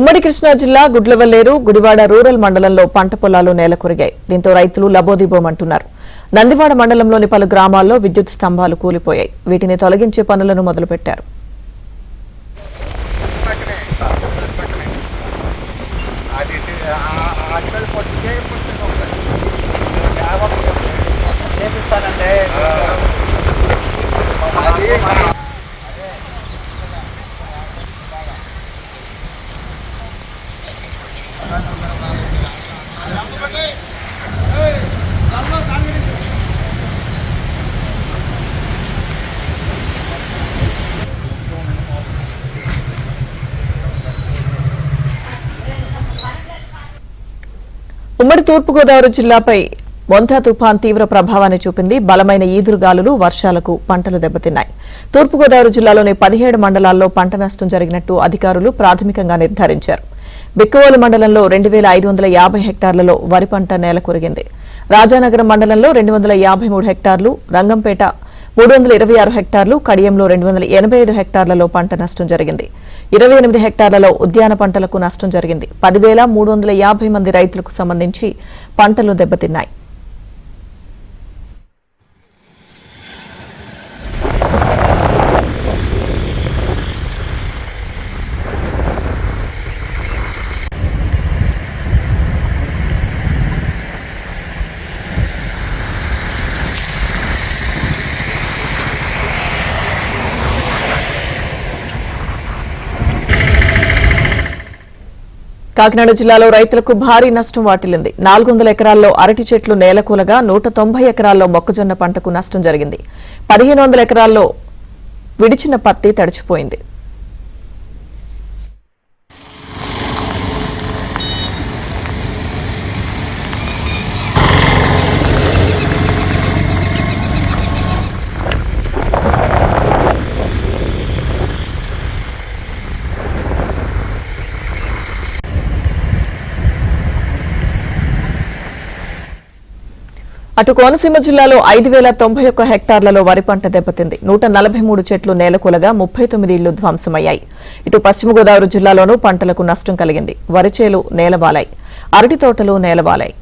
ఉమ్మడి కృష్ణా జిల్లా గుడ్లవల్లేరు గుడివాడ రూరల్ మండలంలో పంట పొలాలు నేలకొరిగాయి. దీంతో రైతులు లబోదిబోమంటున్నారు. నందివాడ మండలంలోని పలు గ్రామాల్లో విద్యుత్ స్తంభాలు కూలిపోయాయి. వీటిని తొలగించే పనులను మొదలుపెట్టారు. ఉమ్మడి తూర్పుగోదావరి జిల్లాపై మొంతా తుఫాన్ తీవ్ర ప్రభావాన్ని చూపింది. బలమైన ఈదురుగాలులు, వర్షాలకు పంటలు దెబ్బతిన్నాయి. తూర్పుగోదావరి జిల్లాలోని 17 మండలాల్లో పంట నష్టం జరిగినట్టు అధికారులు ప్రాథమికంగా నిర్ధారించారు. బిక్కవోలు మండలంలో 2550 హెక్టార్లలో వరి పంట నేలకొరిగింది. రాజానగరం మండలంలో 253 హెక్టార్లు, రంగంపేట 326 హెక్టార్లు, కడియంలో 285 హెక్టార్లలో పంట నష్టం జరిగింది. 28 హెక్టార్లలో ఉద్యాన పంటలకు నష్టం జరిగింది. 10,350 మంది రైతులకు సంబంధించి పంటలు దెబ్బతిన్నాయి. కాకినాడ జిల్లాలో రైతులకు భారీ నష్టం వాటిల్లింది. 400 ఎకరాల్లో అరటి చెట్లు నేలకూలగా 190 ఎకరాల్లో మొక్కజొన్న పంటకు నష్టం జరిగింది. 1500 ఎకరాల్లో విడిచిన పత్తి తడిచిపోయింది. అటు కోనసీమ జిల్లాలో 5,091 హెక్టార్లలో వరి పంట దెబ్బతింది. 143 చెట్లు నేలకూలగా 39 ఇళ్లు ధ్వంసమయ్యాయి. ఇటు పశ్చిమ గోదావరి జిల్లాలోనూ పంటలకు నష్టం కలిగింది. వరి చేలు నేలవాలాయి, అరటి తోటలు నేలవాలాయి.